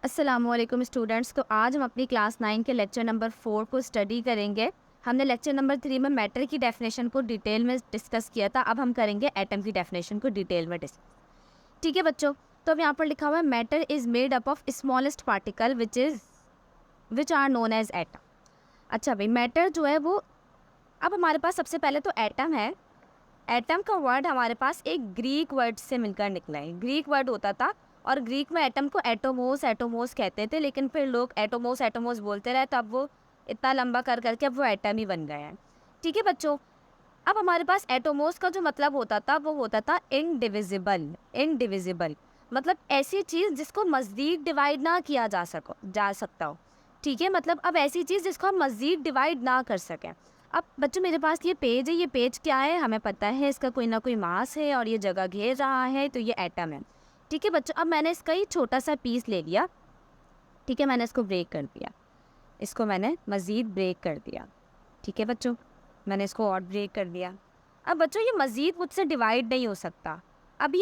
अस्सलामुअलैकुम स्टूडेंट्स। तो आज हम अपनी क्लास 9 के लेक्चर नंबर 4 को स्टडी करेंगे। हमने लेक्चर नंबर 3 में मैटर की डेफिनेशन को डिटेल में डिस्कस किया था। अब हम करेंगे एटम की डेफिनेशन को डिटेल में डिस्कस। ठीक है बच्चों, तो अब यहाँ पर लिखा हुआ है matter is made up of smallest particle which are known as atom. अच्छा भाई, मैटर जो है वो, अब हमारे पास सबसे पहले तो एटम है। एटम का वर्ड हमारे पास एक ग्रीक वर्ड से मिलकर निकला है। ग्रीक वर्ड होता था और ग्रीक में एटम को एटोमोस एटोमोस कहते थे, लेकिन फिर लोग एटोमोस एटोमोस बोलते रहे तो अब वो इतना लंबा कर करके अब वो एटम ही बन गए हैं। ठीक है बच्चों, अब हमारे पास एटोमोस का जो मतलब होता था वो होता था इनडिविजिबल। इनडिविजिबल मतलब ऐसी चीज़ जिसको मज़ीद डिवाइड ना किया जा सकता हो। ठीक है, मतलब अब ऐसी चीज़ जिसको हम मज़ीद डिवाइड ना कर सकें। अब बच्चों मेरे पास ये पेज है, ये पेज क्या है हमें पता है, इसका कोई ना कोई मास है और ये जगह घेर रहा है, तो ये एटम है। ठीक है बच्चों, अब मैंने इसका ही छोटा सा पीस ले लिया। ठीक है, मैंने इसको ब्रेक कर दिया, इसको मैंने मज़ीद ब्रेक कर दिया। ठीक है बच्चों, मैंने इसको और ब्रेक कर दिया। अब बच्चों ये मज़ीद मुझसे डिवाइड नहीं हो सकता। अब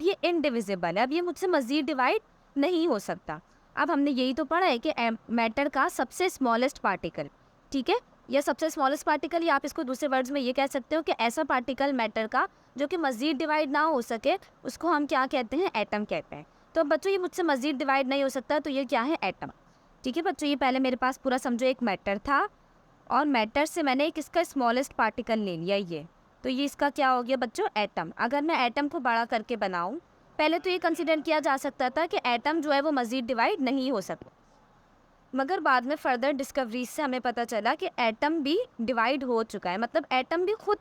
ये इनडिविजिबल है, अब ये मुझसे मज़ीद डिवाइड नहीं हो सकता। अब हमने यही तो पढ़ा है कि मैटर का सबसे स्मॉलेस्ट पार्टिकल, ठीक है, या सबसे स्मॉलेस्ट पार्टिकल, या आप इसको दूसरे वर्ड्स में ये कह सकते हो कि ऐसा पार्टिकल मैटर का जो कि मज़ीद डिवाइड ना हो सके, उसको हम क्या कहते हैं, एटम कहते हैं। तो अब बच्चों ये मुझसे मज़ीद डिवाइड नहीं हो सकता, तो ये क्या है, एटम। ठीक है बच्चों, ये पहले मेरे पास पूरा समझो एक मैटर था और मैटर से मैंने एक इसका स्मॉलेस्ट पार्टिकल ले लिया ये, तो ये इसका क्या हो गया बच्चों, एटम। अगर मैं एटम को बड़ा करके बनाऊं, पहले तो ये कंसीडर किया जा सकता था कि एटम जो है वो मज़ीद डिवाइड नहीं हो सकता, मगर बाद में फर्दर डिस्कवरीज से हमें पता चला कि एटम भी डिवाइड हो चुका है। मतलब एटम भी खुद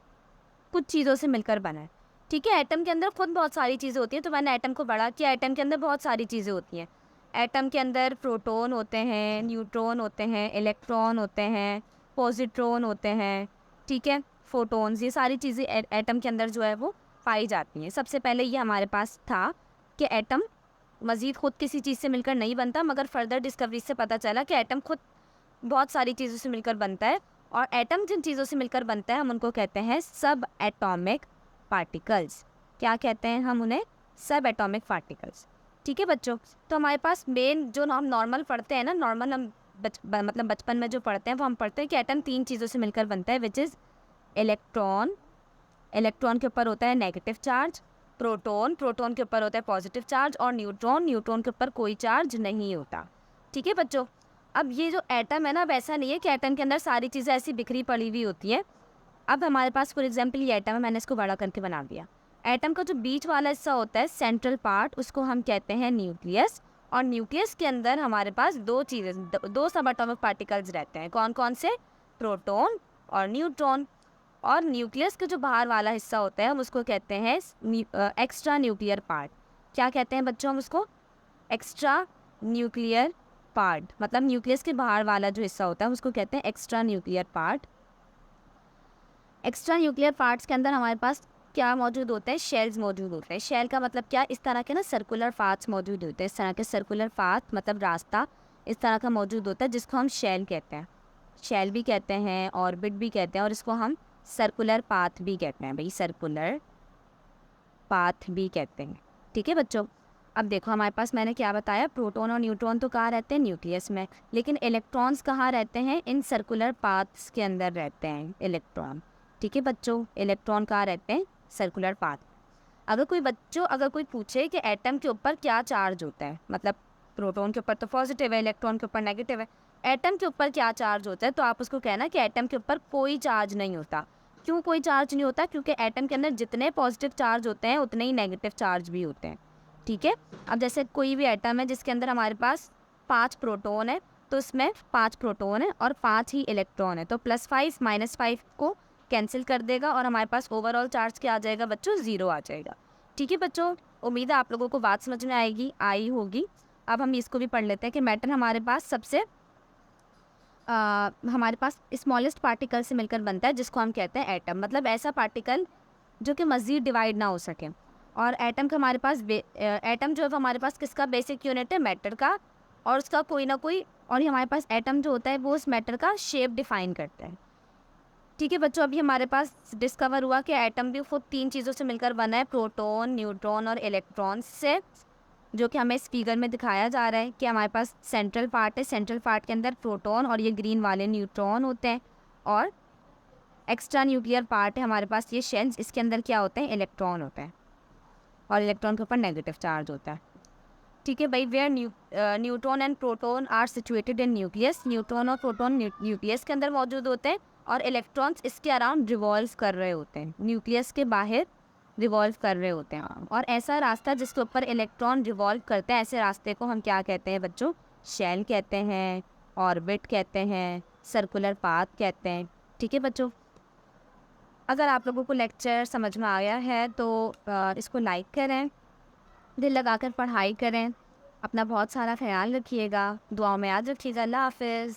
कुछ चीज़ों से मिलकर बना है। ठीक है, एटम के अंदर खुद बहुत सारी चीज़ें होती हैं, तो मैंने एटम को बड़ा किया। एटम के अंदर बहुत सारी चीज़ें होती हैं। एटम के अंदर प्रोटॉन होते हैं, न्यूट्रॉन होते हैं, इलेक्ट्रॉन होते हैं, पॉजिट्रॉन होते हैं, ठीक है, फोटॉन्स, ये सारी चीज़ें एटम के अंदर जो है वो पाई जाती हैं। सबसे पहले ये हमारे पास था कि एटम मज़ीद खुद किसी चीज़ से मिलकर नहीं बनता, मगर फर्दर डिस्कवरी से पता चला कि एटम खुद बहुत सारी चीज़ों से मिलकर बनता है। और एटम जिन चीज़ों से मिलकर बनता है हम उनको कहते हैं सब एटॉमिक पार्टिकल्स। क्या कहते हैं हम उन्हें, सब एटॉमिक पार्टिकल्स। ठीक है बच्चों, तो हमारे पास मेन जो हम नॉर्मल पढ़ते हैं ना, नॉर्मल हम मतलब बचपन में जो पढ़ते हैं वो हम पढ़ते हैं कि एटम 3 चीज़ों से मिलकर बनता है, विच इज़ इलेक्ट्रॉन, इलेक्ट्रॉन के ऊपर होता है नेगेटिव चार्ज, प्रोटॉन, प्रोटॉन के ऊपर होता है पॉजिटिव चार्ज, और न्यूट्रॉन, न्यूट्रॉन के ऊपर कोई चार्ज नहीं होता। ठीक है बच्चों, अब ये जो एटम है ना, वैसा नहीं है कि एटम के अंदर सारी चीज़ें ऐसी बिखरी पड़ी हुई होती हैं। अब हमारे पास फॉर एग्जांपल ये एटम है, मैंने इसको बड़ा करके बना दिया। एटम का जो बीच वाला हिस्सा होता है, सेंट्रल पार्ट, उसको हम कहते हैं न्यूक्लियस। और न्यूक्लियस के अंदर हमारे पास दो चीज़ें, दो सब एटॉमिक पार्टिकल्स रहते हैं। कौन कौन से, प्रोटॉन और न्यूट्रॉन। और न्यूक्लियस का जो बाहर वाला हिस्सा होता है हम उसको कहते हैं एक्स्ट्रा न्यूक्लियर पार्ट। क्या कहते हैं बच्चों हम उसको, एक्स्ट्रा न्यूक्लियर पार्ट। मतलब न्यूक्लियस के बाहर वाला जो हिस्सा होता है उसको कहते हैं extra nuclear part. Extra nuclear parts के अंदर हमारे पास क्या मौजूद होता है, शेल्स मौजूद होते हैं। शेल का मतलब क्या, इस तरह के ना सर्कुलर पाथ्स मौजूद होते हैं। इस तरह के सर्कुलर पाथ मतलब रास्ता इस तरह का मौजूद होता है, जिसको हम शेल कहते हैं। शेल भी कहते हैं, ऑर्बिट भी कहते हैं, और इसको हम सर्कुलर पाथ भी कहते हैं। भाई सर्कुलर पाथ भी कहते हैं। ठीक है बच्चों, अब देखो हमारे पास मैंने क्या बताया, प्रोटॉन और न्यूट्रॉन तो कहाँ रहते हैं, न्यूक्लियस में, लेकिन इलेक्ट्रॉन्स कहाँ रहते हैं, इन सर्कुलर पाथ्स के अंदर रहते हैं इलेक्ट्रॉन। ठीक है बच्चों, इलेक्ट्रॉन कहाँ रहते हैं, सर्कुलर पाथ। अगर कोई पूछे कि एटम के ऊपर क्या चार्ज होता है, मतलब प्रोटॉन के ऊपर तो पॉजिटिव है, इलेक्ट्रॉन के ऊपर नेगेटिव है, एटम के ऊपर क्या चार्ज होता है, तो आप उसको कहना कि एटम के ऊपर कोई चार्ज नहीं होता। क्यों कोई चार्ज नहीं होता, क्योंकि एटम के अंदर जितने पॉजिटिव चार्ज होते हैं उतने ही नेगेटिव चार्ज भी होते हैं। ठीक है, अब जैसे कोई भी एटम है जिसके अंदर हमारे पास 5 प्रोटॉन है, तो इसमें 5 प्रोटॉन है और 5 ही इलेक्ट्रॉन है, तो +5 -5 को कैंसिल कर देगा और हमारे पास ओवरऑल चार्ज क्या आ जाएगा बच्चों, 0 आ जाएगा। ठीक है बच्चों, उम्मीद है आप लोगों को बात समझ में आई होगी। अब हम इसको भी पढ़ लेते हैं कि मैटर हमारे पास हमारे पास स्मॉलेस्ट पार्टिकल से मिलकर बनता है, जिसको हम कहते हैं एटम। मतलब ऐसा पार्टिकल जो कि मज़ीद डिवाइड ना हो सके। और एटम का हमारे पास एटम जो है हमारे पास किसका बेसिक यूनिट है, मैटर का, और उसका कोई ना कोई, और ये हमारे पास एटम जो होता है वो उस मैटर का शेप डिफाइन करता है। ठीक है बच्चों, अभी हमारे पास डिस्कवर हुआ कि एटम भी खुद 3 चीज़ों से मिलकर बना है, प्रोटॉन, न्यूट्रॉन और इलेक्ट्रॉन से। जो कि हमें इस फिगर में दिखाया जा रहा है कि हमारे पास सेंट्रल पार्ट है, सेंट्रल पार्ट के अंदर प्रोटॉन और ये ग्रीन वाले न्यूट्रॉन होते हैं, और एक्स्ट्रा न्यूक्लियर पार्ट है हमारे पास ये शेल्स, इसके अंदर क्या होते हैं, इलेक्ट्रॉन होते हैं, और इलेक्ट्रॉन के ऊपर नेगेटिव चार्ज होता है। ठीक है भाई, where neutron and proton are situated in nucleus, neutron और प्रोटॉन न्यूक्लियस के अंदर मौजूद होते हैं, और इलेक्ट्रॉन्स इसके अराउंड रिवॉल्व कर रहे होते हैं, न्यूक्लियस के बाहर रिवॉल्व कर रहे होते हैं। और ऐसा रास्ता जिसके ऊपर इलेक्ट्रॉन रिवॉल्व करते हैं, ऐसे रास्ते को हम क्या कहते हैं बच्चों, शेल कहते हैं, ऑर्बिट कहते हैं, सर्कुलर पाथ कहते हैं। ठीक है बच्चों, अगर आप लोगों को लेक्चर समझ में आया है तो इसको लाइक करें, दिल लगाकर पढ़ाई करें, अपना बहुत सारा ख्याल रखिएगा, दुआओं में याद रखिएगा। अल्लाह हाफिज़।